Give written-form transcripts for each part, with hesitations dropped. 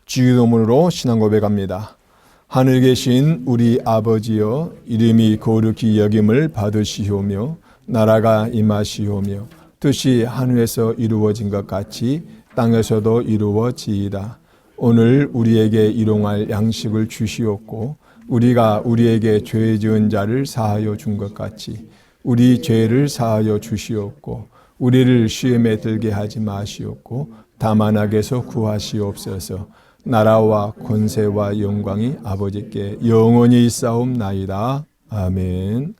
주의 이름으로 신앙 고백합니다. 하늘에 계신 우리 아버지여, 이름이 거룩히 여김을 받으시오며 나라가 임하시오며 뜻이 하늘에서 이루어진 것 같이 땅에서도 이루어지이다. 오늘 우리에게 일용할 양식을 주시옵고 우리가 우리에게 죄 지은 자를 사하여 준 것 같이 우리 죄를 사하여 주시옵고 우리를 시험에 들게 하지 마시옵고 다만 악에서 구하시옵소서. 나라와 권세와 영광이 아버지께 영원히 있사옵나이다. 아멘.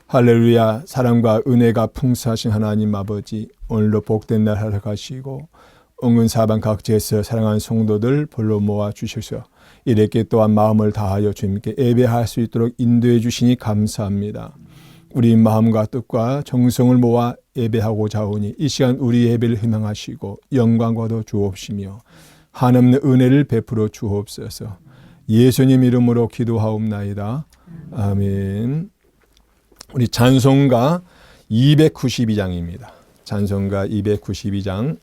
할렐루야. 사랑과 은혜가 풍성하신 하나님 아버지, 오늘도 복된 날 하러 가시고 은근 사방 각지에서 사랑하는 성도들 불러 모아 주셔서 이렇게 또한 마음을 다하여 주님께 예배할 수 있도록 인도해 주시니 감사합니다. 우리 마음과 뜻과 정성을 모아 예배하고자 하오니 이 시간 우리 예배를 희망하시고 영광과도 주옵시며 한없는 은혜를 베풀어 주옵소서. 예수님 이름으로 기도하옵나이다. 아멘. 우리 찬송가 292장입니다. 찬송가 292장.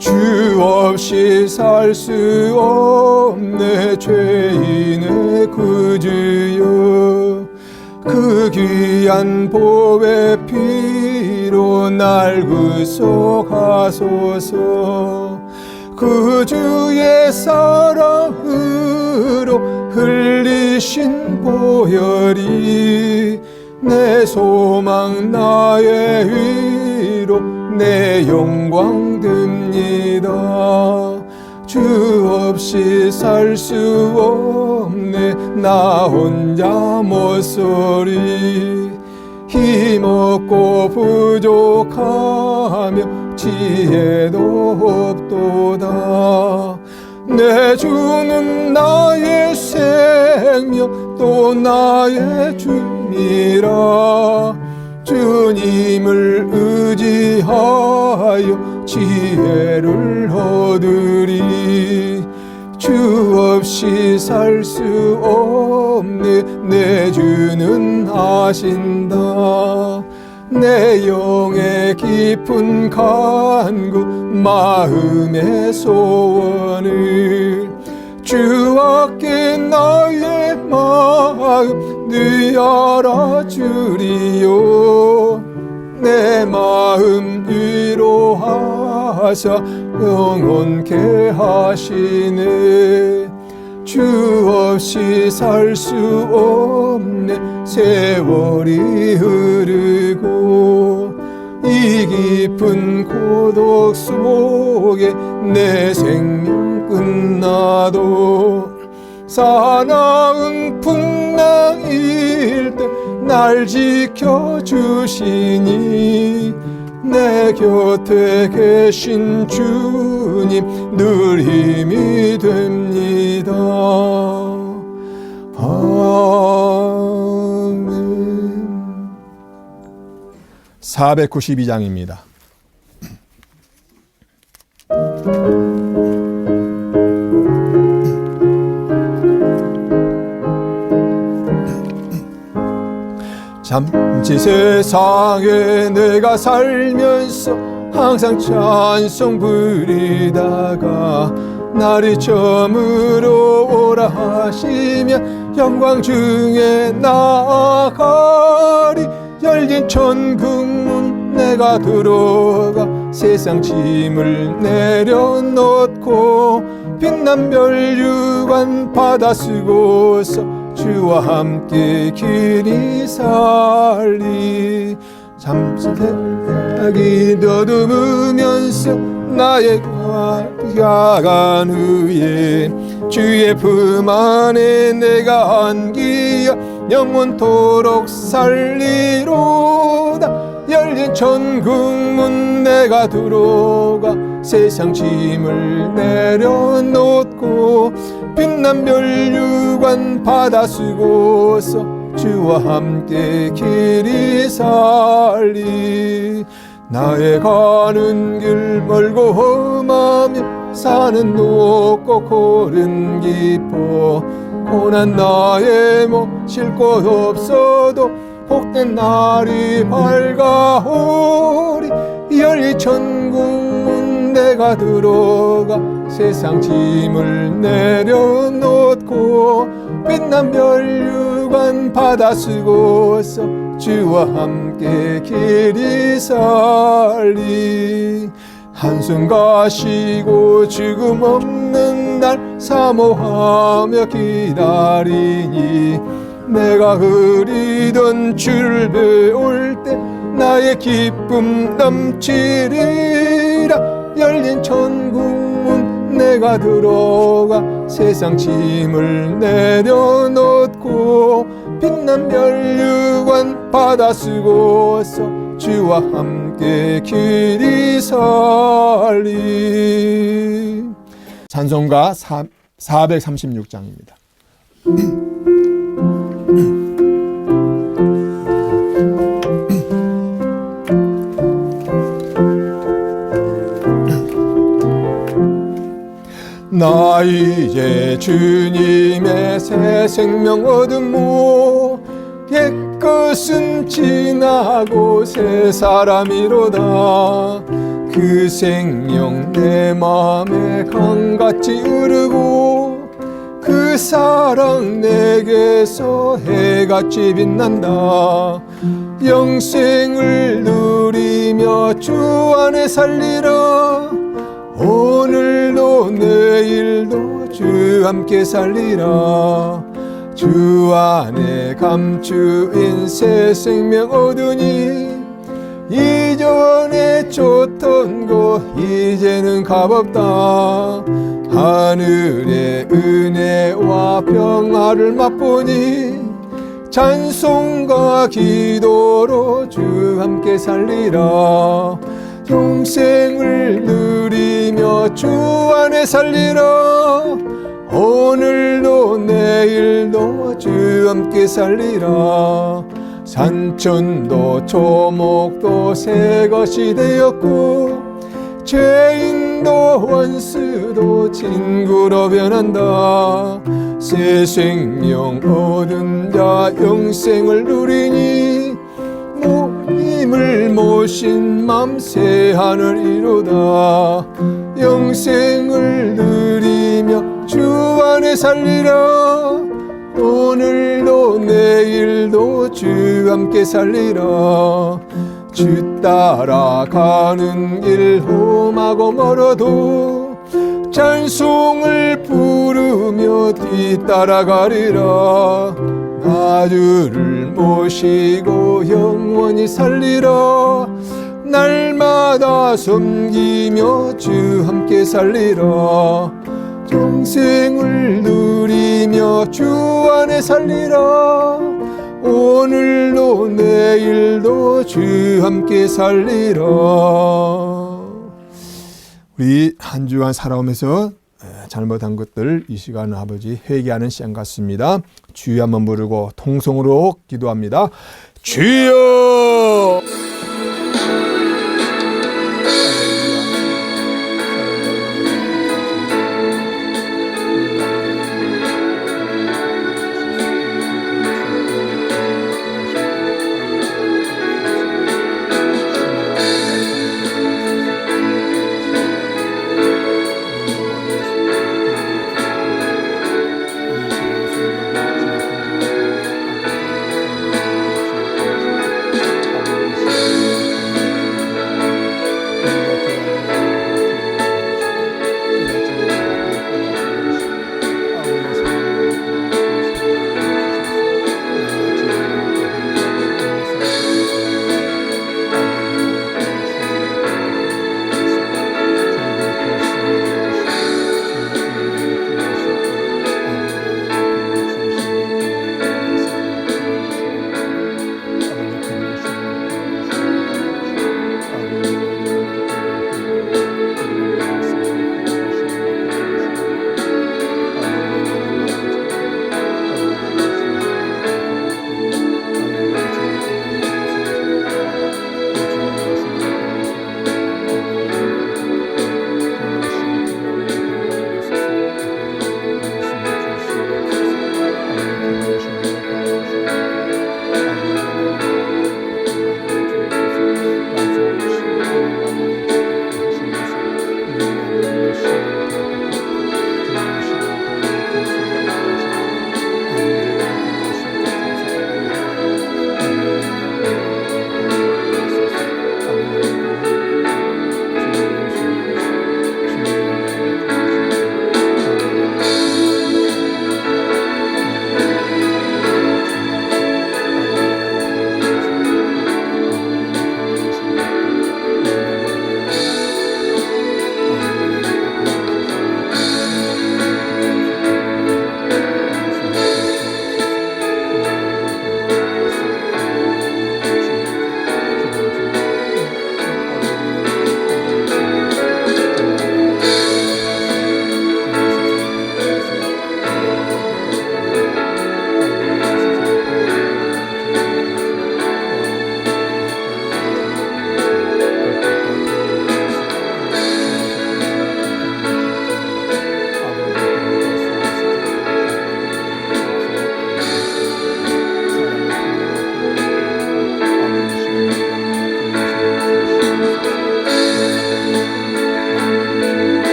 주 없이 살 수 없네 죄인의 구주여, 그 귀한 보배 피로 날 구속하소서. 그 주의 사랑으로 흘리신 보혈이 내 소망 나의 위로 내 영광 됩니다. 주 없이 살 수 없네 나 혼자 못소리. 힘없고 부족하며 지혜도 없도다. 내 주는 나의 생명 또 나의 주님이라. 주님을 의지하여 지혜를 얻으리. 주 없이 살 수 없네 내 주는 아신다. 내 영의 깊은 간구 마음의 소원을 주께 나의 마음 네 알아주리요. 내 마음 위로하사 영원케 하시네. 주 없이 살 수 없네 세월이 흐르고 이 깊은 고독 속에 내 생명 끝나도 사나운 풍랑일 때 날 지켜주시니 내 곁에 계신 주님 늘 힘이 됩니다. 아멘. 492장입니다. 잠시 세상에 내가 살면서 항상 찬송 부리다가 날이 저물어 오라 하시면 영광 중에 나아가리. 열린 천국문 내가 들어가 세상 짐을 내려놓고 빛난 별유관 받아 쓰고서 주와 함께 길이 살리. 잠시 생각이 더듬으면서 나의 가간 후에 주의 품 안에 내가 안기어 영원토록 살리로다. 열린 천국문 내가 들어가 세상 짐을 내려놓고 빛난 별유관 받아 쓰고서 주와 함께 길이 살리. 나의 가는 길 멀고 험하며 산은 높고 골은 깊어 고난 나의 몫일 곳 없어도 복된 날이 밝아오리. 열린 천국문 내가 들어가 세상 짐을 내려놓고 빛난 면류관 받아 쓰고서 주와 함께 길이 살리. 한숨 가시고 죽음 없는 날 사모하며 기다리니 내가 흐리던 주를 배울 때 나의 기쁨 넘치리라. 열린 천국문 내가 들어가 세상 짐을 내려놓고 빛난 면류관 받아 쓰고서 주와 함께 길이 살리. 찬송가 436장입니다. 나 이제 주님의 새 생명 얻음모 옛것은 지나고 새 사람이로다. 그 생명 내 맘에 강같이 흐르고 그 사랑 내게서 해같이 빛난다. 영생을 누리며 주 안에 살리라. 오늘도 내일도 주 함께 살리라. 주 안에 감추인 새 생명 얻으니 이전에 쫓던 곳 이제는 값없다. 하늘의 은혜와 평화를 맛보니 찬송과 기도로 주 함께 살리라. 영생을 누리며 주 안에 살리라. 오늘도 내일도 주 함께 살리라. 산천도 초목도 새 것이 되었고 죄인도 원수도 친구로 변한다. 새 생명 얻은 자 영생을 누리니 힘을 모신 맘 새 하늘 이루다. 영생을 누리며 주 안에 살리라. 오늘도 내일도 주 함께 살리라. 주 따라가는 길 험하고 멀어도 찬송을 부르며 뒤따라가리라. 나 주를 모시고 영원히 살리라. 날마다 섬기며 주 함께 살리라. 영생을 누리며 주 안에 살리라. 오늘도 내일도 주 함께 살리라. 우리 한 주간 살아오면서 잘못한 것들 이 시간은 아버지 회개하는 시간 같습니다. 주여 한번 부르고 통성으로 기도합니다. 주여!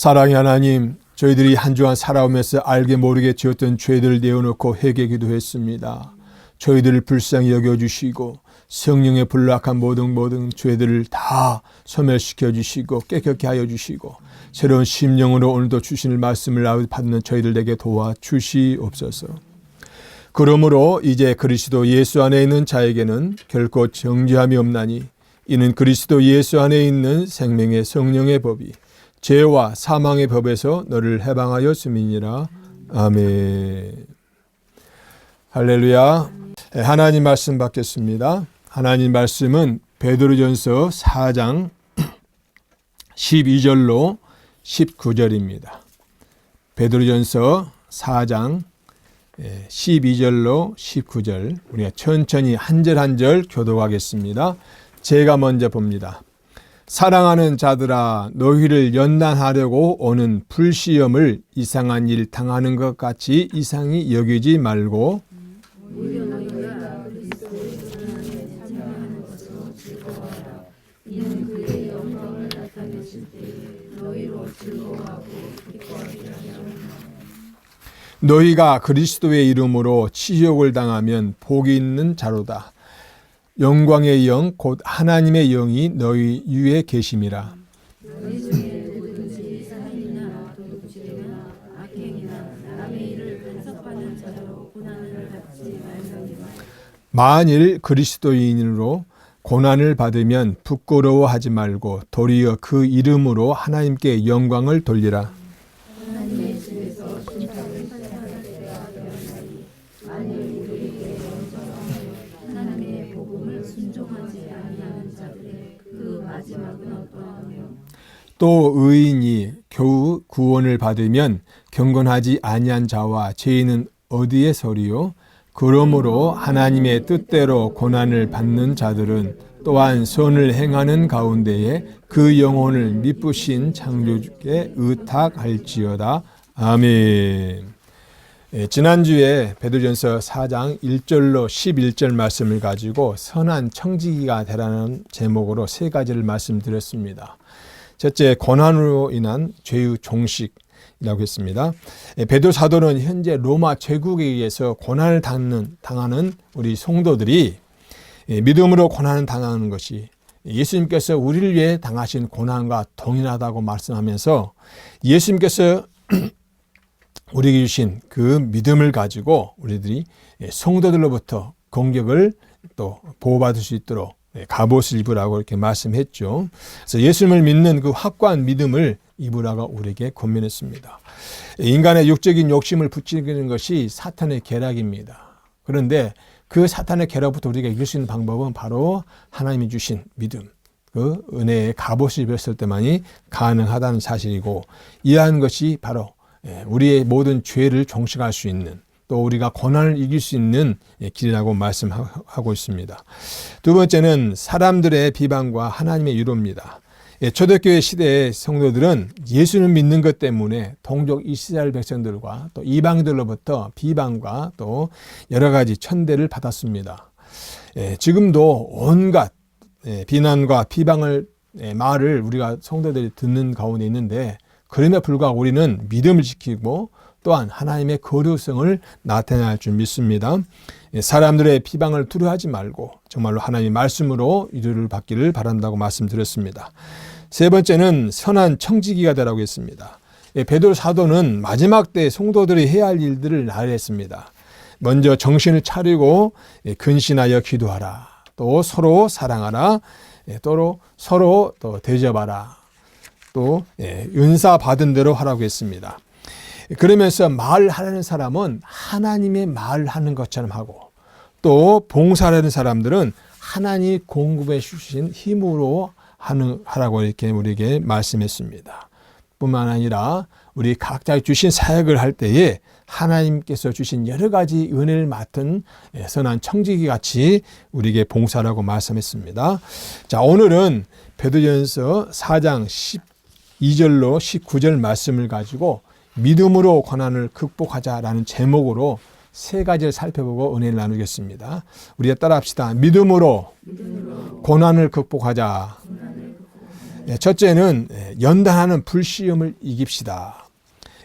사랑의 하나님, 저희들이 한 주간 살아오면서 알게 모르게 지었던 죄들을 내어놓고 회개 기도했습니다. 저희들을 불쌍히 여겨주시고 성령의 불락한 모든 죄들을 다 소멸시켜 주시고 깨끗게 하여 주시고 새로운 심령으로 오늘도 주실 말씀을 받는 저희들에게 도와주시옵소서. 그러므로 이제 그리스도 예수 안에 있는 자에게는 결코 정죄함이 없나니 이는 그리스도 예수 안에 있는 생명의 성령의 법이 죄와 사망의 법에서 너를 해방하였음이니라. 아멘. 할렐루야. 하나님 말씀 받겠습니다. 하나님 말씀은 베드로전서 4장 12절로 19절입니다. 베드로전서 4장 12절로 19절 우리가 천천히 한 절 한 절 교독하겠습니다. 제가 먼저 봅니다. 사랑하는 자들아, 너희를 연단하려고 오는 불시험을 이상한 일 당하는 것 같이 이상히 여기지 말고 너희가 그리스도의 이름으로 치욕을 당하면 복이 있는 자로다. 영광의 영 곧 하나님의 영이 너희 위에 계심이라. 만일 그리스도인으로 고난을 받으면 부끄러워하지 말고 도리어 그 이름으로 하나님께 영광을 돌리라. 또 의인이 겨우 구원을 받으면 경건하지 아니한 자와 죄인은 어디에 서리요? 그러므로 하나님의 뜻대로 고난을 받는 자들은 또한 선을 행하는 가운데에 그 영혼을 미쁘신 창조주께 의탁할지어다. 아멘. 지난주에 베드로전서 4장 1절로 11절 말씀을 가지고 선한 청지기가 되라는 제목으로 세 가지를 말씀드렸습니다. 첫째, 고난으로 인한 죄의 종식이라고 했습니다. 베드로 사도는 현재 로마 제국에 의해서 고난을 당하는 우리 성도들이 믿음으로 고난을 당하는 것이 예수님께서 우리를 위해 당하신 고난과 동일하다고 말씀하면서 예수님께서 우리에게 주신 그 믿음을 가지고 우리들이 성도들로부터 공격을 또 보호받을 수 있도록 갑옷을 입으라고 이렇게 말씀했죠. 그래서 예수님을 믿는 그 확고한 믿음을 입으라고 우리에게 권면했습니다. 인간의 육적인 욕심을 부추기는 것이 사탄의 계략입니다. 그런데 그 사탄의 계략부터 우리가 이길 수 있는 방법은 바로 하나님이 주신 믿음, 그 은혜의 갑옷을 입었을 때만이 가능하다는 사실이고, 이러한 것이 바로 우리의 모든 죄를 종식할 수 있는, 또 우리가 고난을 이길 수 있는 길이라고 말씀하고 있습니다. 두 번째는 사람들의 비방과 하나님의 위로입니다. 초대교회 시대의 성도들은 예수를 믿는 것 때문에 동족 이스라엘 백성들과 또 이방들로부터 비방과 또 여러 가지 천대를 받았습니다. 지금도 온갖 비난과 비방을 말을 우리가 성도들이 듣는 가운데 있는데, 그럼에도 불구하고 우리는 믿음을 지키고 또한 하나님의 거룩성을 나타낼 줄 믿습니다. 사람들의 비방을 두려워하지 말고 정말로 하나님의 말씀으로 위로를 받기를 바란다고 말씀드렸습니다. 세 번째는 선한 청지기가 되라고 했습니다. 베드로 사도는 마지막 때 성도들이 해야 할 일들을 나열했습니다. 먼저 정신을 차리고 근신하여 기도하라. 또 서로 사랑하라. 또 서로 또 대접하라. 또 은사 받은 대로 하라고 했습니다. 그러면서 말하려는 사람은 하나님의 말하는 것처럼 하고, 또 봉사하려는 사람들은 하나님이 공급해 주신 힘으로 하라고 이렇게 우리에게 말씀했습니다. 뿐만 아니라 우리 각자 주신 사역을 할 때에 하나님께서 주신 여러 가지 은혜를 맡은 선한 청지기 같이 우리에게 봉사라고 말씀했습니다. 자, 오늘은 베드로전서 4장 12절로 19절 말씀을 가지고 믿음으로 고난을 극복하자라는 제목으로 세 가지를 살펴보고 은혜를 나누겠습니다. 우리가 따라합시다. 믿음으로 고난을 극복하자. 첫째는 연단하는 불시험을 이깁시다.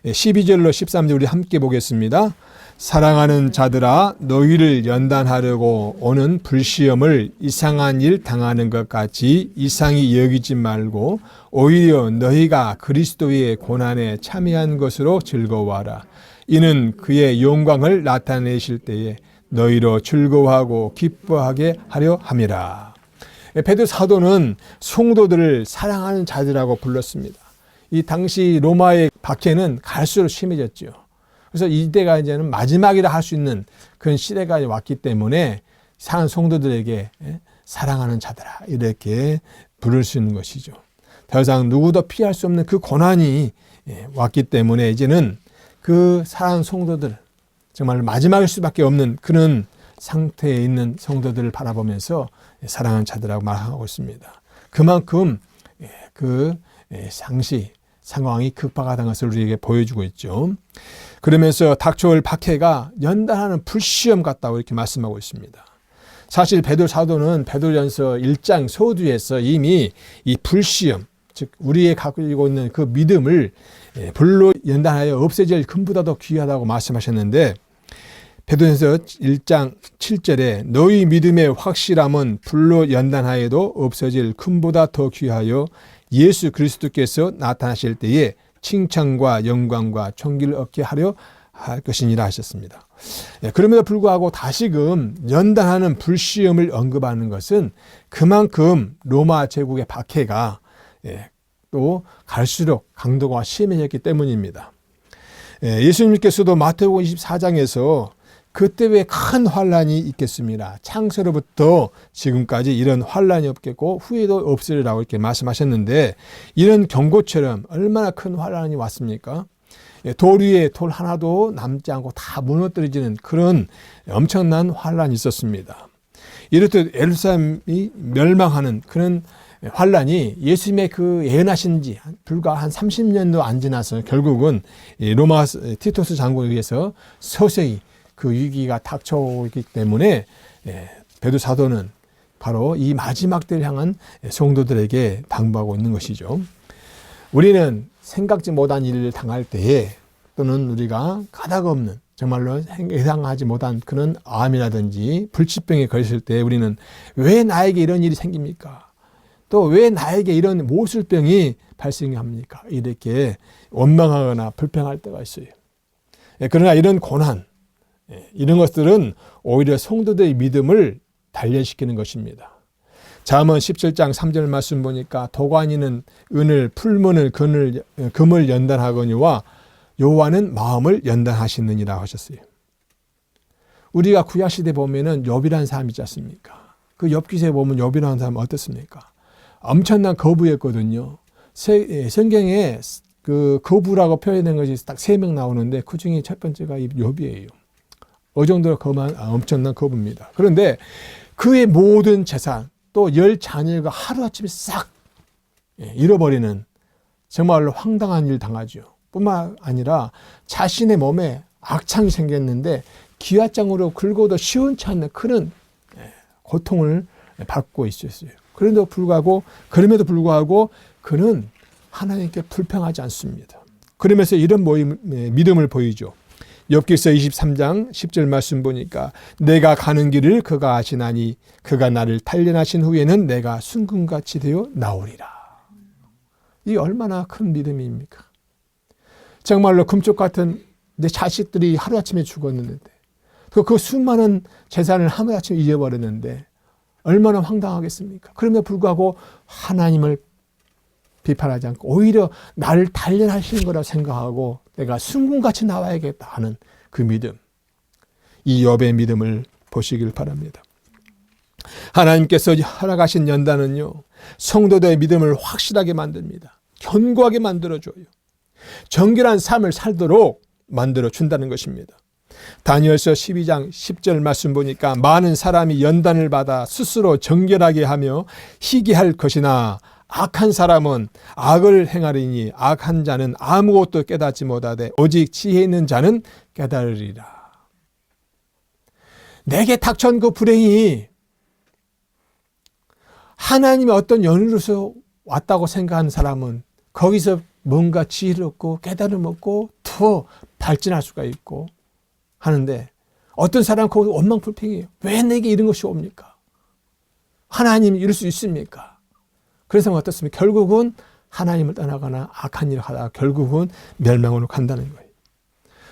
12절로 13절 우리 함께 보겠습니다. 사랑하는 자들아 너희를 연단하려고 오는 불시험을 이상한 일 당하는 것 같이 이상히 여기지 말고 오히려 너희가 그리스도의 고난에 참여한 것으로 즐거워하라. 이는 그의 영광을 나타내실 때에 너희로 즐거워하고 기뻐하게 하려 함이라. 베드로 사도는 성도들을 사랑하는 자들이라고 불렀습니다. 이 당시 로마의 박해는 갈수록 심해졌죠. 그래서 이때가 이제는 마지막이라 할 수 있는 그런 시대가 왔기 때문에 사는 성도들에게 사랑하는 자들아 이렇게 부를 수 있는 것이죠. 더 이상 누구도 피할 수 없는 그 고난이 왔기 때문에 이제는 그 사랑하는 성도들 정말 마지막일 수밖에 없는 그런 상태에 있는 성도들을 바라보면서 사랑하는 자들이라고 말하고 있습니다. 그만큼 그 상황이 급박하다는 것을 우리에게 보여주고 있죠. 그러면서 닥쳐올 박해가 연단하는 불시험 같다고 이렇게 말씀하고 있습니다. 사실 베드로 사도는 베드로전서 1장 서두에서 이미 이 불시험, 즉 우리의 가지고 있는 그 믿음을 불로 연단하여 없애질 금보다 더 귀하다고 말씀하셨는데 베드로전서 1장 7절에 너희 믿음의 확실함은 불로 연단하여도 없어질 금보다 더 귀하여 예수 그리스도께서 나타나실 때에 칭찬과 영광과 존귀를 얻게 하려 할 것이니라 하셨습니다. 그럼에도 불구하고 다시금 연단하는 불시험을 언급하는 것은 그만큼 로마 제국의 박해가 또 갈수록 강도가 심해졌기 때문입니다. 예수님께서도 마태복음 24장에서 그때 왜 큰 환란이 있겠습니다. 창세로부터 지금까지 이런 환란이 없겠고 후에도 없으리라고 이렇게 말씀하셨는데 이런 경고처럼 얼마나 큰 환란이 왔습니까? 돌 위에 돌 하나도 남지 않고 다 무너뜨려지는 그런 엄청난 환란이 있었습니다. 이렇듯 예루살렘이 멸망하는 그런 환란이 예수님의 그 예언하신 지 불과 한 30년도 안 지나서 결국은 로마 티토스 장군에 의해서 서서히 그 위기가 닥쳐오기 때문에 베드로 사도는 바로 이 마지막 때를 향한 성도들에게 당부하고 있는 것이죠. 우리는 생각지 못한 일을 당할 때에 또는 우리가 까닭없는 정말로 예상하지 못한 그런 암이라든지 불치병에 걸렸을 때 우리는 왜 나에게 이런 일이 생깁니까? 또 왜 나에게 이런 모술병이 발생합니까? 이렇게 원망하거나 불평할 때가 있어요. 그러나 이런 고난, 이런 것들은 오히려 성도들의 믿음을 단련시키는 것입니다. 잠언 17장 3절 말씀 보니까 도가니는 은을 풀문을 금을 연단하거니와 여호와는 마음을 연단하시느니라 하셨어요. 우리가 구약시대 보면은 욥이라는 사람이 있지 않습니까? 그 욥기서에 보면 욥이라는 사람은 어떻습니까? 엄청난 거부였거든요. 성경에 그 거부라고 표현된 것이 딱 3명 나오는데 그 중에 첫 번째가 이 욥이에요. 그 정도로 엄청난 거부입니다. 그런데 그의 모든 재산 또 10자녀가 하루아침에 싹 잃어버리는 정말로 황당한 일 당하죠. 뿐만 아니라 자신의 몸에 악창이 생겼는데 기와장으로 긁어도 시원치 않는 그런 고통을 받고 있었어요. 그럼에도 불구하고 그는 하나님께 불평하지 않습니다. 그러면서 이런 믿음을 보이죠. 욥기서 23장 10절 말씀 보니까 내가 가는 길을 그가 아시나니 그가 나를 단련하신 후에는 내가 순금같이 되어 나오리라. 이 얼마나 큰 믿음입니까? 정말로 금쪽 같은 내 자식들이 하루아침에 죽었는데 그 수많은 재산을 하루아침에 잊어버렸는데 얼마나 황당하겠습니까? 그럼에도 불구하고 하나님을 비판하지 않고 오히려 나를 단련하시는 거라고 생각하고 내가 순금같이 나와야겠다 하는 그 믿음, 이 욥의 믿음을 보시길 바랍니다. 하나님께서 허락하신 연단은요, 성도들의 믿음을 확실하게 만듭니다. 견고하게 만들어줘요. 정결한 삶을 살도록 만들어준다는 것입니다. 다니엘서 12장 10절 말씀 보니까 많은 사람이 연단을 받아 스스로 정결하게 하며 희귀할 것이나 악한 사람은 악을 행하리니 악한 자는 아무것도 깨닫지 못하되 오직 지혜 있는 자는 깨달으리라. 내게 닥쳐온 그 불행이 하나님의 어떤 연유로서 왔다고 생각하는 사람은 거기서 뭔가 지혜를 얻고 깨달음 얻고 더 발전할 수가 있고 하는데, 어떤 사람은 거기서 원망불평이에요. 왜 내게 이런 것이 옵니까? 하나님이 이럴 수 있습니까? 그래서 어떻습니까? 결국은 하나님을 떠나거나 악한 일을 하다가 결국은 멸망으로 간다는 거예요.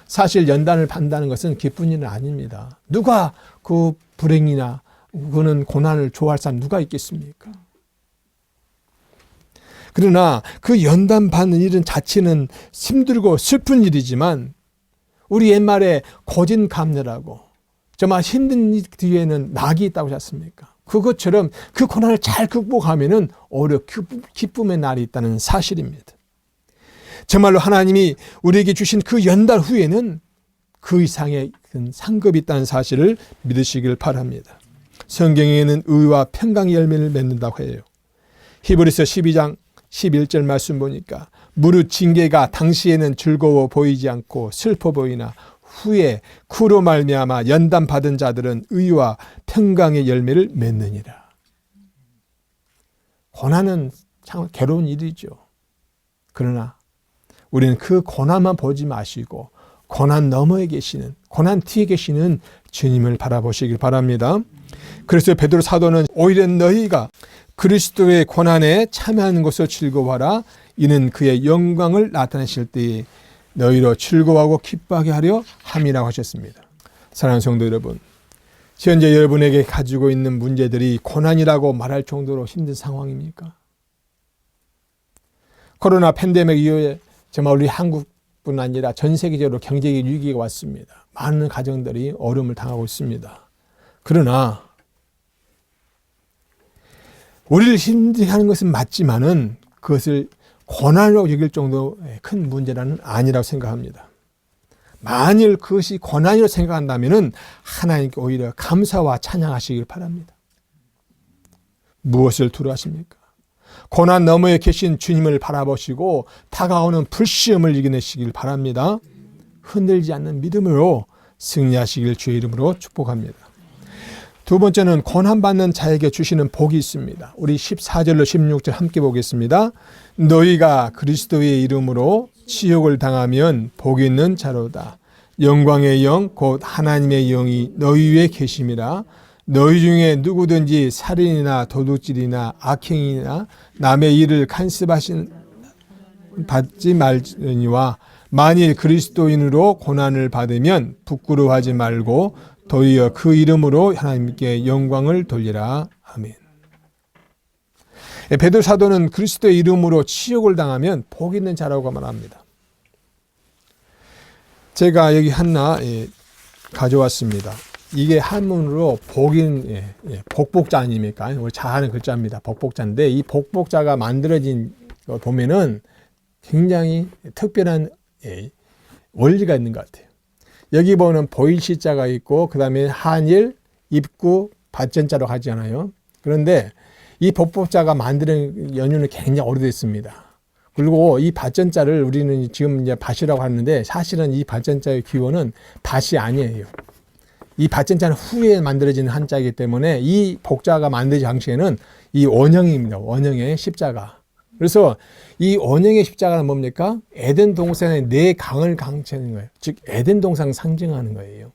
사실 연단을 받는다는 것은 기쁜 일은 아닙니다. 누가 그 불행이나 그는 고난을 좋아할 사람 누가 있겠습니까? 그러나 그 연단 받는 일은 자체는 힘들고 슬픈 일이지만, 우리 옛말에 고진감래라고 정말 힘든 일 뒤에는 낙이 있다고 하지 않습니까? 그것처럼 그 고난을 잘 극복하면은 오히려 기쁨의 날이 있다는 사실입니다. 정말로 하나님이 우리에게 주신 그 연단 후에는 그 이상의 상급이 있다는 사실을 믿으시길 바랍니다. 성경에는 의와 평강의 열매를 맺는다고 해요. 히브리서 12장 11절 말씀 보니까 무릇 징계가 당시에는 즐거워 보이지 않고 슬퍼 보이나 후에 그로 말미암아 연단 받은 자들은 의와 평강의 열매를 맺느니라. 고난은 참 괴로운 일이죠. 그러나 우리는 그 고난만 보지 마시고 고난 너머에 계시는, 고난 뒤에 계시는 주님을 바라보시길 바랍니다. 그래서 베드로 사도는 오히려 너희가 그리스도의 고난에 참여하는 것을 즐거워하라. 이는 그의 영광을 나타내실 때에 너희로 즐거워하고 기뻐하게 하려 함이라고 하셨습니다. 사랑하는 성도 여러분, 현재 여러분에게 가지고 있는 문제들이 고난이라고 말할 정도로 힘든 상황입니까? 코로나 팬데믹 이후에 정말 우리 한국뿐 아니라 전 세계적으로 경제적 위기가 왔습니다. 많은 가정들이 어려움을 당하고 있습니다. 그러나 우리를 힘들게 하는 것은 맞지만은 그것을 고난으로 여길 정도의 큰 문제는 아니라고 생각합니다. 만일 그것이 고난이라고 생각한다면 하나님께 오히려 감사와 찬양하시길 바랍니다. 무엇을 두려워하십니까? 고난 너머에 계신 주님을 바라보시고 다가오는 불시험을 이겨내시길 바랍니다. 흔들지 않는 믿음으로 승리하시길 주의 이름으로 축복합니다. 두 번째는 고난받는 자에게 주시는 복이 있습니다. 우리 14절로 16절 함께 보겠습니다. 너희가 그리스도의 이름으로 치욕을 당하면 복이 있는 자로다. 영광의 영 곧 하나님의 영이 너희 위에 계심이라. 너희 중에 누구든지 살인이나 도둑질이나 악행이나 남의 일을 받지 말니와 만일 그리스도인으로 고난을 받으면 부끄러워하지 말고 도리어 그 이름으로 하나님께 영광을 돌리라. 아멘. 베드로 사도는 그리스도의 이름으로 치욕을 당하면 복 있는 자라고 말합니다. 제가 여기 하나 가져왔습니다. 이게 한문으로 복인, 복복자 아닙니까? 우리 잘 아는 글자입니다. 복복자인데 이 복복자가 만들어진 거 보면은 굉장히 특별한 원리가 있는 것 같아요. 여기 보면 보일시자가 있고 그 다음에 한일, 입구, 받전자로 하잖아요. 그런데 이 복복자가 만드는 연유는 굉장히 오래됐습니다. 그리고 이 받전자를 우리는 지금 이제 밭이라고 하는데 사실은 이 받전자의 기원은 밭이 아니에요. 이 받전자는 후에 만들어진 한자이기 때문에 이 복자가 만들어진 당시에는 이 원형입니다. 원형의 십자가. 그래서 이 원형의 십자가는 뭡니까? 에덴 동산의 네 강을 강조하는 거예요. 즉 에덴 동산을 상징하는 거예요.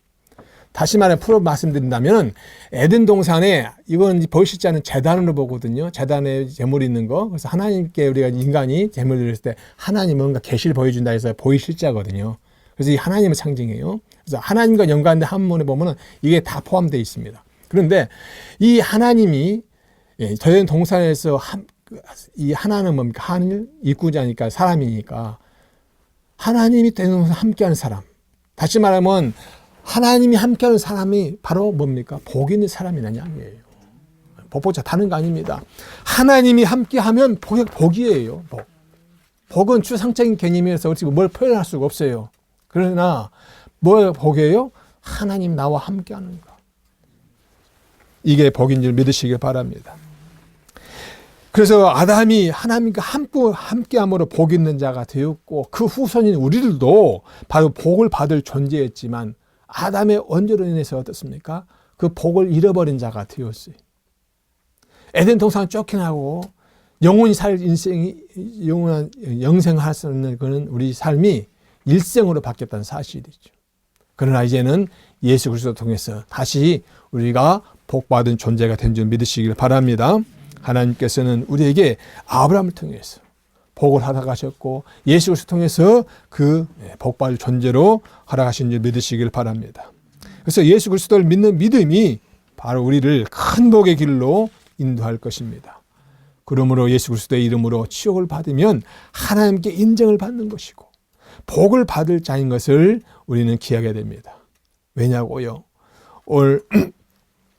다시 말해 풀어 말씀드린다면 에덴 동산에 이건 보일십자는 제단으로 보거든요. 제단에 제물이 있는 거. 그래서 하나님께 우리가 인간이 제물을 드렸을 때 하나님 뭔가 계시를 보여준다 해서 보일십자거든요. 그래서 이 하나님을 상징해요. 그래서 하나님과 연관된 한문에 보면은 이게 다 포함되어 있습니다. 그런데 이 하나님이 에덴 동산에서 이 하나는 뭡니까? 하늘 입구자니까 사람이니까 하나님이 되는 함께하는 사람. 다시 말하면 하나님이 함께하는 사람이 바로 뭡니까? 복 있는 사람이라는 이야기예요. 복복자 다른 거 아닙니다. 하나님이 함께하면 복이에요. 복. 복은 추상적인 개념이라서 어떻게 뭘 표현할 수가 없어요. 그러나 뭘 복이에요? 하나님 나와 함께하는 거. 이게 복인 줄 믿으시길 바랍니다. 그래서 아담이 하나님과 함께함으로 복 있는 자가 되었고 그 후손인 우리들도 바로 복을 받을 존재였지만 아담의 원죄로 인해서 어떻습니까? 그 복을 잃어버린 자가 되었어요. 에덴 동산 쫓겨나고 영원히 살 인생이, 영원한 영생할 수 있는 그런 우리 삶이 일생으로 바뀌었다는 사실이죠. 그러나 이제는 예수 그리스도를 통해서 다시 우리가 복받은 존재가 된 줄 믿으시길 바랍니다. 하나님께서는 우리에게 아브라함을 통해서 복을 허락하셨고 예수 그리스도를 통해서 그 복받을 존재로 허락하신 줄 믿으시길 바랍니다. 그래서 예수 그리스도를 믿는 믿음이 바로 우리를 큰 복의 길로 인도할 것입니다. 그러므로 예수 그리스도의 이름으로 치욕을 받으면 하나님께 인정을 받는 것이고 복을 받을 자인 것을 우리는 기억해야 됩니다. 왜냐고요? 오늘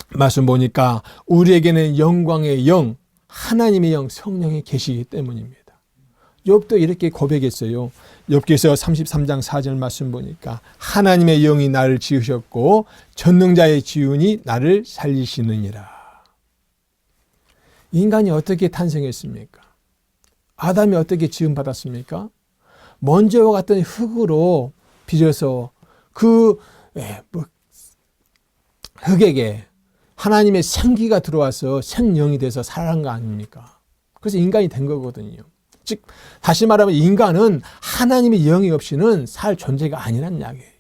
말씀 보니까 우리에게는 영광의 영, 하나님의 영, 성령이 계시기 때문입니다. 욥도 이렇게 고백했어요. 욥기서 33장 4절 말씀 보니까 하나님의 영이 나를 지으셨고 전능자의 지훈이 나를 살리시느니라. 인간이 어떻게 탄생했습니까? 아담이 어떻게 지음받았습니까? 먼지와 같은 흙으로 빚어서 그 흙에게 하나님의 생기가 들어와서 생명이 돼서 살아난 거 아닙니까? 그래서 인간이 된 거거든요. 즉 다시 말하면 인간은 하나님의 영이 없이는 살 존재가 아니란 이야기예요.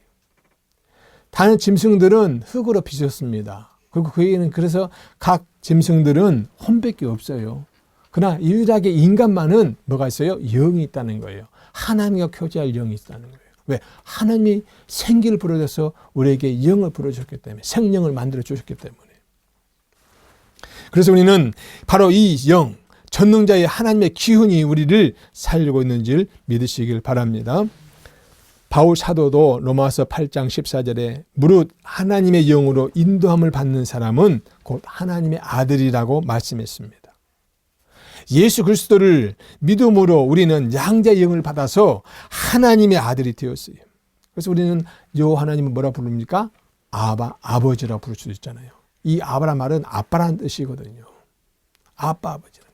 다른 짐승들은 흙으로 빚었습니다. 그리고 그에게는 그래서 각 짐승들은 혼밖에 없어요. 그러나 유일하게 인간만은 뭐가 있어요? 영이 있다는 거예요. 하나님과 교제할 영이 있다는 거예요. 왜? 하나님이 생기를 불어줘서 우리에게 영을 불어주셨기 때문에, 생명을 만들어 주셨기 때문에. 그래서 우리는 바로 이 영, 전능자의 하나님의 기운이 우리를 살리고 있는 줄 믿으시길 바랍니다. 바울 사도도 로마서 8장 14절에 무릇 하나님의 영으로 인도함을 받는 사람은 곧 하나님의 아들이라고 말씀했습니다. 예수 그리스도를 믿음으로 우리는 양자의 영을 받아서 하나님의 아들이 되었어요. 그래서 우리는 요 하나님을 뭐라 부릅니까? 아버지라고 부를 수도 있잖아요. 이 아바란 말은 아빠라는 뜻이거든요. 아빠, 아버지라는 거예요.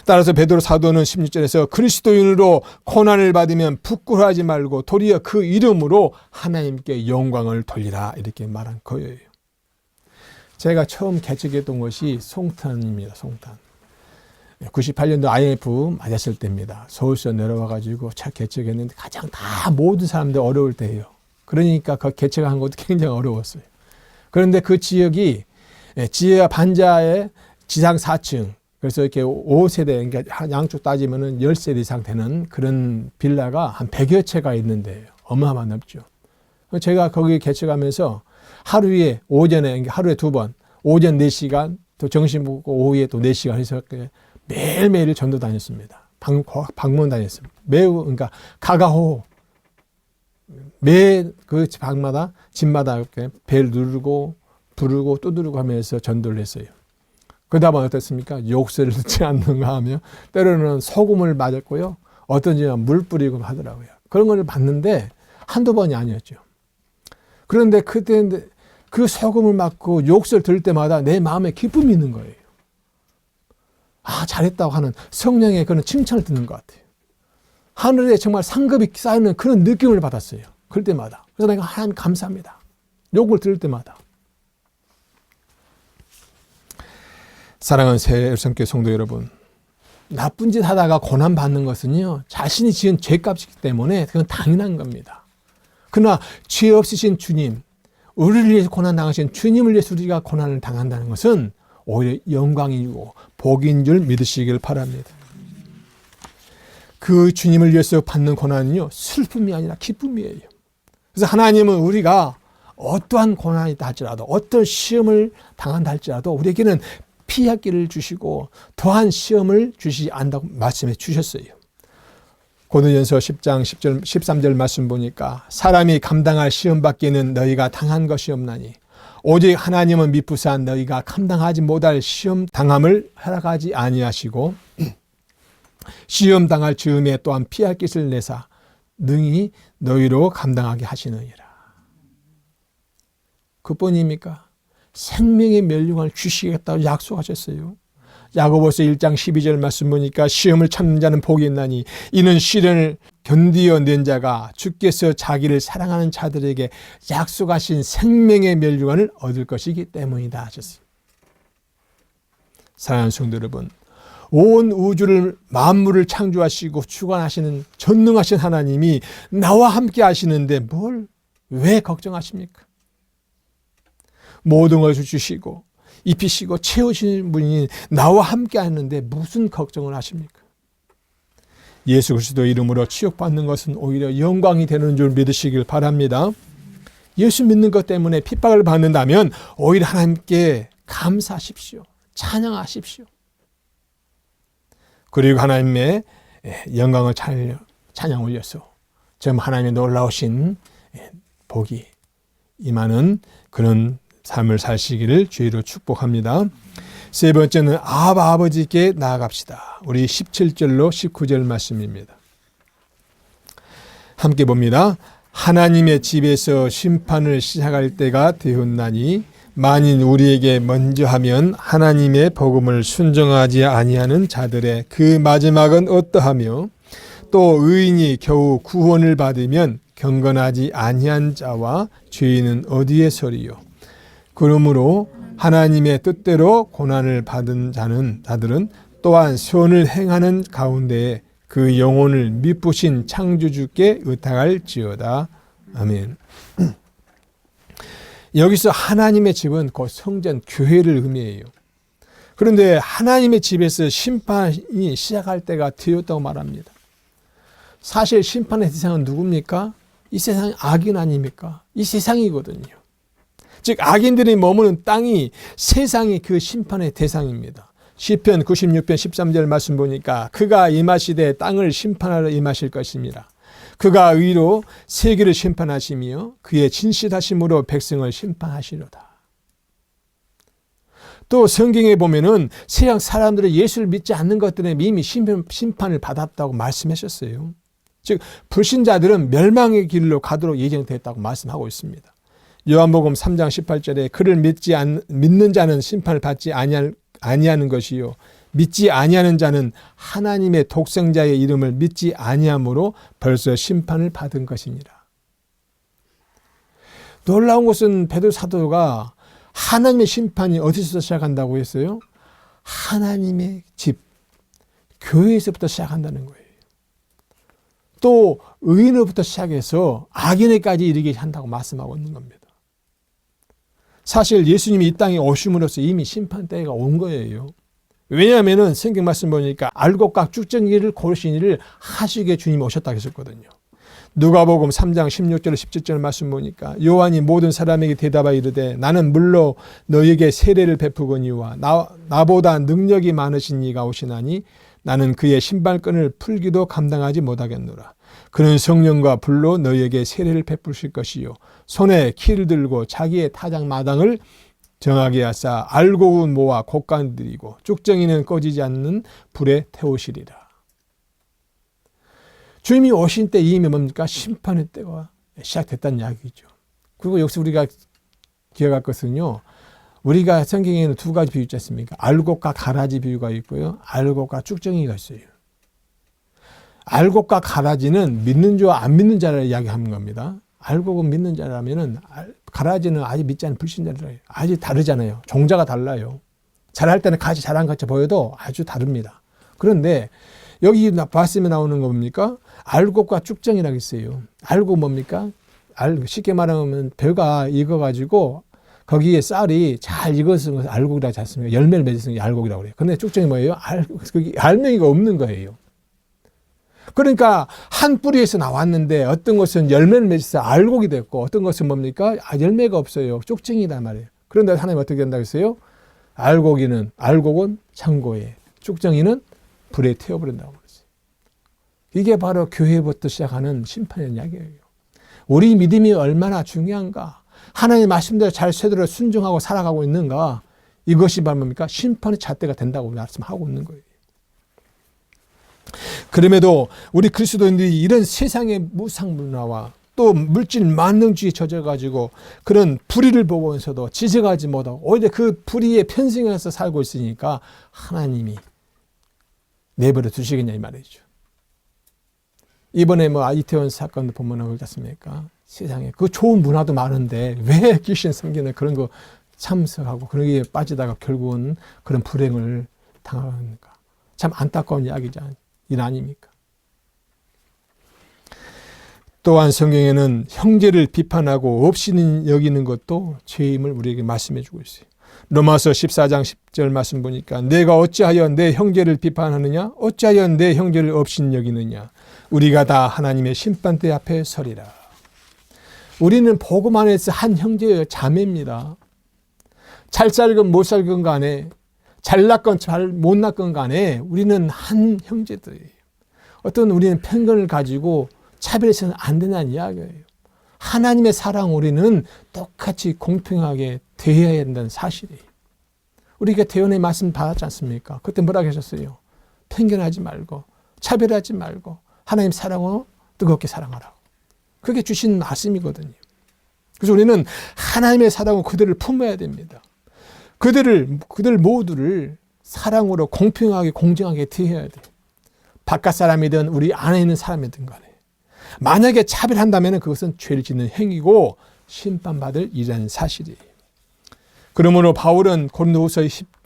따라서 베드로 사도는 16절에서 그리스도인으로 고난을 받으면 부끄러워하지 말고 도리어 그 이름으로 하나님께 영광을 돌리라 이렇게 말한 거예요. 제가 처음 개척했던 것이 송탄입니다. 송탄. 98년도 IMF 맞았을 때입니다. 서울서 내려와가지고 차 개척했는데 가장 다 모든 사람들 어려울 때예요. 그러니까 그 개척한 것도 굉장히 어려웠어요. 그런데 그 지역이 지하 반자의 지상 4층, 그래서 이렇게 5세대, 그러니까 양쪽 따지면은 10세대 이상 되는 그런 빌라가 한 100여 채가 있는데 어마어마한 넓죠. 제가 거기 개척하면서 하루에 오전에, 그러니까 하루에 2번, 오전 4시간, 또 점심 먹고 오후에 또 4시간 해서 매일매일 전도 다녔습니다. 방문 다녔습니다. 매우, 그러니까 가가호, 매 그 방마다, 집마다 이렇게 벨 누르고, 부르고, 두드리고 하면서 전도를 했어요. 그 다음은 어떻습니까? 욕설을 듣지 않는가 하며, 때로는 소금을 맞았고요. 어떤 지는 물 뿌리고 하더라고요. 그런 걸 봤는데, 한두 번이 아니었죠. 그런데 그때 그 소금을 맞고 욕설 들을 때마다 내 마음에 기쁨이 있는 거예요. 아, 잘했다고 하는 성령의 그런 칭찬을 듣는 것 같아요. 하늘에 정말 상급이 쌓이는 그런 느낌을 받았어요. 그럴 때마다. 그래서 내가 하나님 감사합니다. 욕을 들을 때마다. 사랑하는 새일성교회 성도 여러분, 나쁜 짓 하다가 고난받는 것은요, 자신이 지은 죄값이기 때문에 그건 당연한 겁니다. 그러나 죄 없으신 주님, 우리를 위해서 고난당하신 주님을 위해서 우리가 고난을 당한다는 것은 오히려 영광이고 복인 줄 믿으시길 바랍니다. 그 주님을 위해서 받는 고난은요, 슬픔이 아니라 기쁨이에요. 그래서 하나님은 우리가 어떠한 고난이 있다 할지라도, 어떤 시험을 당한다 할지라도 우리에게는 피할 길을 주시고 더한 시험을 주시지 않는다고 말씀해 주셨어요. 고린도전서 10장 10절, 13절 말씀 보니까 사람이 감당할 시험 밖에는 너희가 당한 것이 없나니 오직 하나님은 미쁘사 너희가 감당하지 못할 시험 당함을 허락하지 아니하시고 시험 당할 즈음에 또한 피할 길을 내사 능히 너희로 감당하게 하시느니라. 그뿐입니까? 생명의 멸류관을 주시겠다고 약속하셨어요. 야고보서 1장 12절 말씀 보니까 시험을 참는 자는 복이 있나니 이는 시련을 견디어낸 자가 주께서 자기를 사랑하는 자들에게 약속하신 생명의 멸류관을 얻을 것이기 때문이다 하셨어요. 사랑하는 성도 여러분, 온 우주를 만물을 창조하시고 주관하시는 전능하신 하나님이 나와 함께 하시는데 왜 걱정하십니까? 모든 것을 주시고 입히시고 채우시는 분이 나와 함께 하는데 무슨 걱정을 하십니까? 예수 그리스도 이름으로 치욕받는 것은 오히려 영광이 되는 줄 믿으시길 바랍니다. 예수 믿는 것 때문에 핍박을 받는다면 오히려 하나님께 감사하십시오. 찬양하십시오. 그리고 하나님의 영광을 찬양 올려서 좀 하나님의 놀라우신 복이 임하는 그런 삶을 사시기를 주의로 축복합니다. 세 번째는 아버지께 나아갑시다. 우리 17절로 19절 말씀입니다. 함께 봅니다. 하나님의 집에서 심판을 시작할 때가 되었나니 만일 우리에게 먼저 하면 하나님의 복음을 순종하지 아니하는 자들의 그 마지막은 어떠하며 또 의인이 겨우 구원을 받으면 경건하지 아니한 자와 죄인은 어디에 서리요. 그러므로 하나님의 뜻대로 고난을 받은 자들은 또한 선을 행하는 가운데에 그 영혼을 미쁘신 창조주께 의탁할지어다. 아멘. 여기서 하나님의 집은 곧 성전, 교회를 의미해요. 그런데 하나님의 집에서 심판이 시작할 때가 되었다고 말합니다. 사실 심판의 대상은 누굽니까? 이 세상의 악인 아닙니까? 이 세상이거든요. 즉 악인들이 머무는 땅이 세상이 그 심판의 대상입니다. 시편 96편 13절 말씀 보니까 그가 임하시되 땅을 심판하러 임하실 것입니다. 그가 의로 세계를 심판하시며 그의 진실하심으로 백성을 심판하시려다. 또 성경에 보면은 세상 사람들이 예수를 믿지 않는 것 때문에 이미 심판을 받았다고 말씀하셨어요. 즉 불신자들은 멸망의 길로 가도록 예정되었다고 말씀하고 있습니다. 요한복음 3장 18절에 그를 믿는 자는 심판을 받지 아니하는 것이요 믿지 아니하는 자는 하나님의 독생자의 이름을 믿지 아니함으로 벌써 심판을 받은 것이니라. 놀라운 것은 베드로 사도가 하나님의 심판이 어디서 시작한다고 했어요? 하나님의 집, 교회에서부터 시작한다는 거예요. 또 의인으로부터 시작해서 악인에까지 이르게 한다고 말씀하고 있는 겁니다. 사실 예수님이 이 땅에 오심으로써 이미 심판 때가 온 거예요. 왜냐하면 성경 말씀 보니까 알곡과 쭉정이를 고르신 일을 하시게 주님이 오셨다고 했었거든요. 누가복음 3장 16절 17절 말씀 보니까 요한이 모든 사람에게 대답하여 이르되 나는 물로 너에게 세례를 베푸거니와 나보다 능력이 많으신 이가 오시나니 나는 그의 신발끈을 풀기도 감당하지 못하겠노라. 그는 성령과 불로 너희에게 세례를 베푸실 것이요 손에 키를 들고 자기의 타작마당을 정하게 하사 알곡은 모아 곡간 들이고 쭉정이는 꺼지지 않는 불에 태우시리라. 주님이 오신 때 이미 뭡니까? 심판의 때가 시작됐다는 이야기죠. 그리고 여기서 우리가 기억할 것은요. 우리가 성경에는 두 가지 비유 있지 않습니까? 알곡과 가라지 비유가 있고요. 알곡과 쭉정이가 있어요. 알곡과 가라지는 믿는 자와 안 믿는 자를 이야기하는 겁니다. 알곡은 믿는 자라면은 가라지는 아직 믿지 않는 불신자들 아주 다르잖아요. 종자가 달라요. 잘할 때는 같이 잘한 것 같이 보여도 아주 다릅니다. 그런데 여기 말씀에 나오는 거 뭡니까? 알곡과 쭉정이라고 있어요. 알곡 뭡니까? 쉽게 말하면 벼가 익어가지고 거기에 쌀이 잘 익어서 알곡이라고 하지 않습니까? 열매를 맺어서 알곡이라고 그래요. 근데 쭉정이 뭐예요? 알맹이가 없는 거예요. 그러니까 한 뿌리에서 나왔는데 어떤 것은 열매를 맺어서 알곡이 됐고 어떤 것은 뭡니까? 열매가 없어요. 쭉정이란 말이에요. 그런데 하나님 어떻게 한다고 했어요? 알곡은 창고에, 쭉정이는 불에 태워버린다고 그랬어요. 이게 바로 교회부터 시작하는 심판의 이야기예요. 우리 믿음이 얼마나 중요한가? 하나님의 말씀대로 잘 쇠대로 순종하고 살아가고 있는가? 이것이 바로 뭡니까? 심판의 잣대가 된다고 말씀하고 있는 거예요. 그럼에도 우리 그리스도인들이 이런 세상의 무상문화와 또 물질 만능주의에 젖어가지고 그런 불의를 보면서도 지적하지 못하고 오히려 그 불의에 편승해서 살고 있으니까 하나님이 내버려 두시겠냐 이 말이죠. 이번에 이태원 사건도 보면 그렇지 않습니까? 세상에 그 좋은 문화도 많은데 왜 귀신 섬기는 그런 거 참석하고 그런 게 빠지다가 결국은 그런 불행을 당하니까 참 안타까운 이야기지 일 아닙니까? 또한 성경에는 형제를 비판하고 없이는 여기는 것도 죄임을 우리에게 말씀해 주고 있어요. 로마서 14장 10절 말씀 보니까 내가 어찌하여 내 형제를 비판하느냐? 어찌하여 내 형제를 없인 여기느냐? 우리가 다 하나님의 심판대 앞에 서리라. 우리는 복음 안에서 한 형제의 자매입니다. 잘 살건 못 살건 간에, 잘 낳건 잘 못 낳건 간에 우리는 한 형제들이에요. 어떤 우리는 편견을 가지고 차별해서는 안 된다는 이야기예요. 하나님의 사랑 우리는 똑같이 공평하게 대해야 된다는 사실이에요. 우리가 대언의 말씀 받았지 않습니까? 그때 뭐라 하셨어요? 편견하지 말고 차별하지 말고 하나님 사랑으로 뜨겁게 사랑하라고. 그게 주신 말씀이거든요. 그래서 우리는 하나님의 사랑으로 그들을 품어야 됩니다. 그들 모두를 사랑으로 공평하게 공정하게 대해야 돼요. 바깥 사람이든 우리 안에 있는 사람이든 간에. 만약에 차별한다면 그것은 죄를 짓는 행위고 심판받을 일이라는 사실이에요. 그러므로 바울은 고린도후서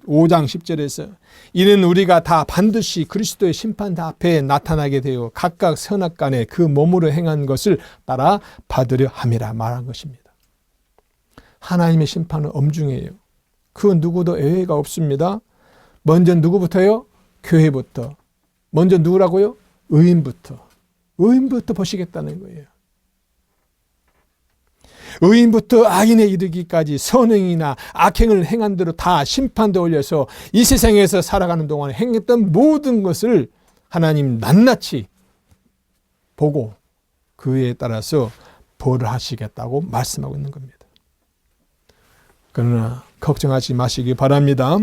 5장 10절에서 이는 우리가 다 반드시 그리스도의 심판대 앞에 나타나게 되어 각각 선악간에 그 몸으로 행한 것을 따라 받으려 함이라 말한 것입니다. 하나님의 심판은 엄중해요. 그 누구도 예외가 없습니다. 먼저 누구부터요? 교회부터. 먼저 누구라고요? 의인부터. 의인부터 보시겠다는 거예요. 의인부터 악인에 이르기까지 선행이나 악행을 행한 대로 다 심판대 올려서 이 세상에서 살아가는 동안에 행했던 모든 것을 하나님 낱낱이 보고 그에 따라서 벌을 하시겠다고 말씀하고 있는 겁니다. 그러나 걱정하지 마시기 바랍니다.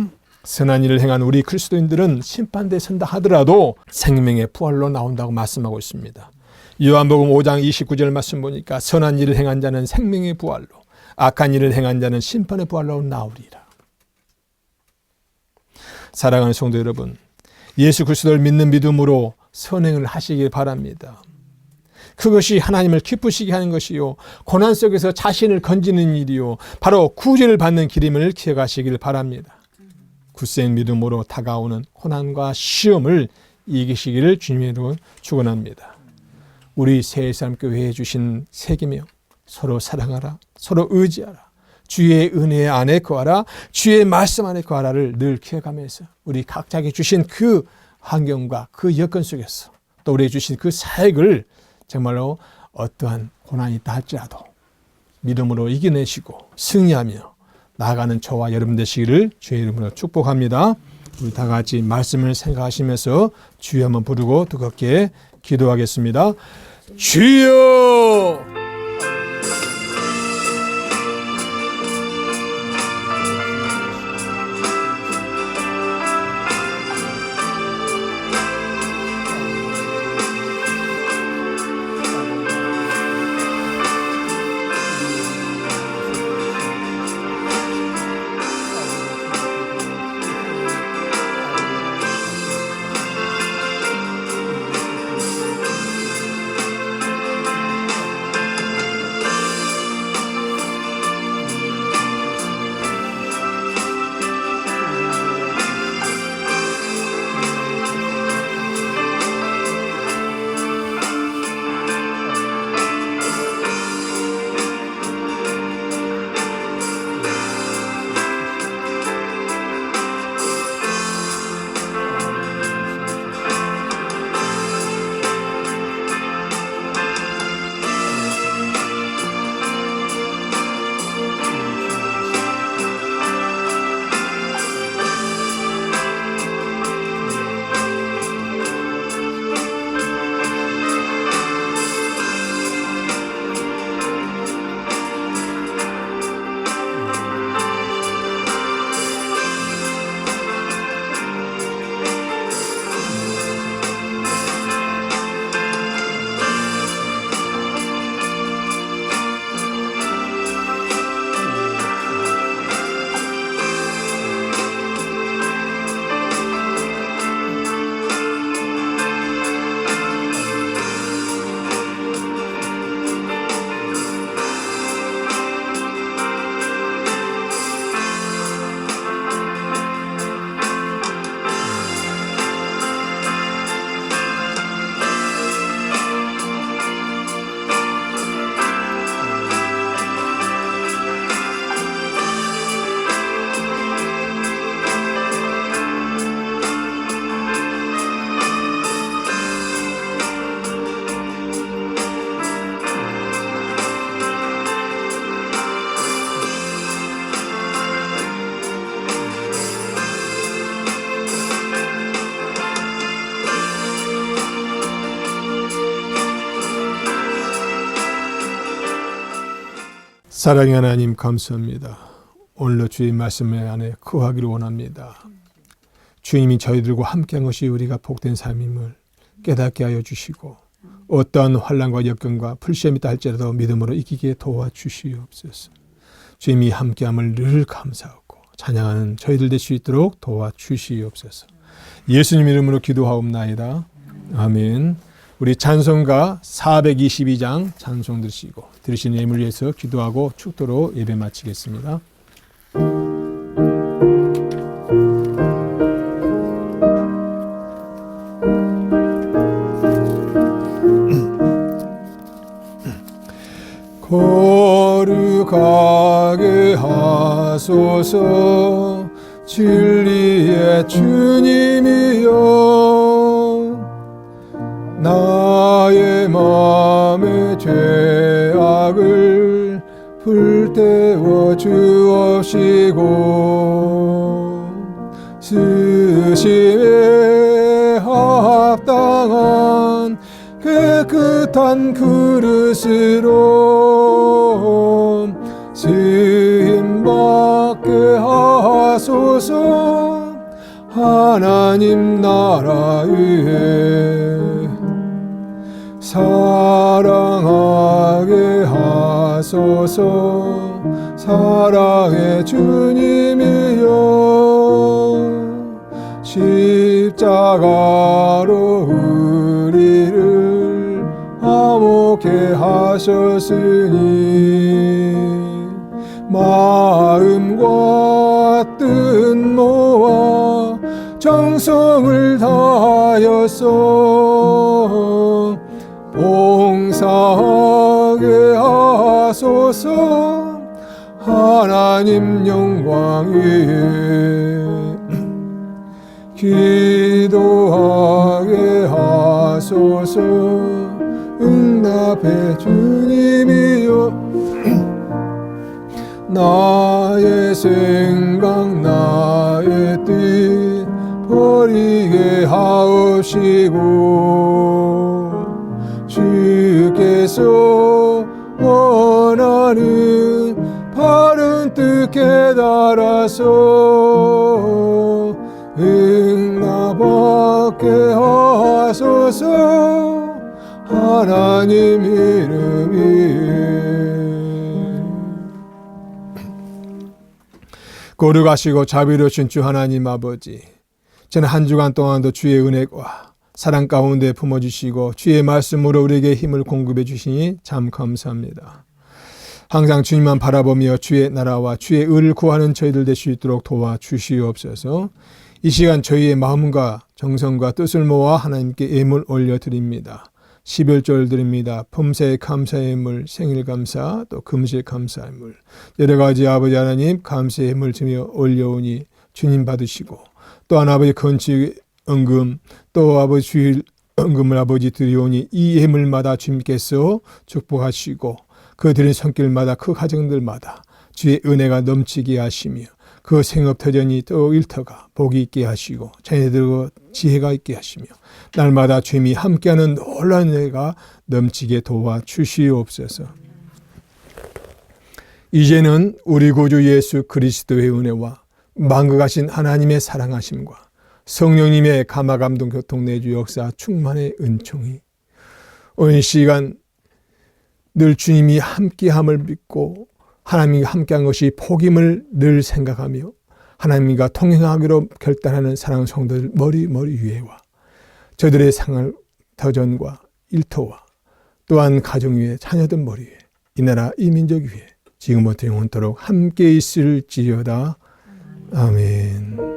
선한 일을 행한 우리 그리스도인들은 심판대에 선다 하더라도 생명의 부활로 나온다고 말씀하고 있습니다. 요한복음 5장 29절 말씀 보니까 선한 일을 행한 자는 생명의 부활로 악한 일을 행한 자는 심판의 부활로 나오리라. 사랑하는 성도 여러분, 예수 그리스도를 믿는 믿음으로 선행을 하시길 바랍니다. 그것이 하나님을 기쁘시게 하는 것이요 고난 속에서 자신을 건지는 일이요 바로 구제를 받는 길임을 기억하시길 바랍니다. 굳센 믿음으로 다가오는 고난과 시험을 이기시기를 주님으로 축원합니다. 우리 새해사람교회에 주신 책이며 서로 사랑하라, 서로 의지하라, 주의 은혜 안에 거하라, 주의 말씀 안에 거하라를 늘 기억하면서 우리 각자에게 주신 그 환경과 그 여건 속에서 또 우리에게 주신 그 사역을 정말로 어떠한 고난이 있다 할지라도 믿음으로 이겨내시고 승리하며 나아가는 저와 여러분 되시기를 주의 이름으로 축복합니다. 우리 다 같이 말씀을 생각하시면서 주여 한번 부르고 뜨겁게 기도하겠습니다. 주여! 사랑의 하나님 감사합니다. 오늘도 주의 말씀 안에 거하기를 원합니다. 주님이 저희들과 함께한 것이 우리가 복된 삶임을 깨닫게 하여 주시고 어떠한 환난과 역경과 불시험이 있다 할지라도 믿음으로 이기게 도와주시옵소서. 주님이 함께함을 늘 감사하고 찬양하는 저희들 될 수 있도록 도와주시옵소서. 예수님 이름으로 기도하옵나이다. 아멘. 우리 찬송가 422장 찬송 들으신 예물 위해서 기도하고 축도로 예배 마치겠습니다. 거룩하게 하소서. 진리의 주님이여, 나의 마음의 죄악을 불태워 주옵시고 스심에 합당한 깨끗한 그릇으로 쓰임받게 하소서. 하나님 나라 위에 사랑하게 하소서. 사랑의 주님이여, 십자가로 우리를 화목케 하셨으니 마음과 뜻 모아 정성을 다하여서 봉사하게 하소서. 하나님 영광 위에 기도하게 하소서. 응답해 주님이여, 나의 생각 나의 뜻 버리게 하옵시고 주께서 원하는 바른 뜻 깨달아서 응답받게 하소서. 하나님 이름 위에 거룩하시고 자비로우신 주 하나님 아버지, 저는 한 주간 동안도 주의 은혜와 사랑 가운데 품어주시고 주의 말씀으로 우리에게 힘을 공급해 주시니 참 감사합니다. 항상 주님만 바라보며 주의 나라와 주의 의를 구하는 저희들 될 수 있도록 도와주시옵소서. 이 시간 저희의 마음과 정성과 뜻을 모아 하나님께 예물 올려드립니다. 11절 드립니다. 품새 감사의 예물, 생일 감사, 또 금식 감사의 예물, 여러 가지 아버지 하나님 감사의 예물 드며 올려오니 주님 받으시고, 또한 아버지 건축 은금, 또 아버지 주일 은금을 아버지 드리오니 이 예물마다 주님께서 축복하시고 그 드린 손길마다 그 가정들마다 주의 은혜가 넘치게 하시며 그 생업터전이 또 일터가 복이 있게 하시고 자녀들과 지혜가 있게 하시며 날마다 주님이 함께하는 놀라운 은혜가 넘치게 도와주시옵소서. 이제는 우리 구주 예수 그리스도의 은혜와 만극하신 하나님의 사랑하심과 성령님의 감화감동 교통내주 역사 충만의 은총이 오늘 시간 늘 주님이 함께함을 믿고 하나님이 함께한 것이 복임을 늘 생각하며 하나님과 통행하기로 결단하는 사랑하는 성도들 머리 위에와 저들의 생활 터전과 일터와 또한 가정 위에 자녀들 머리 위에 이 나라 이 민족 위에 지금부터 영원토록 함께 있을지어다. 아멘.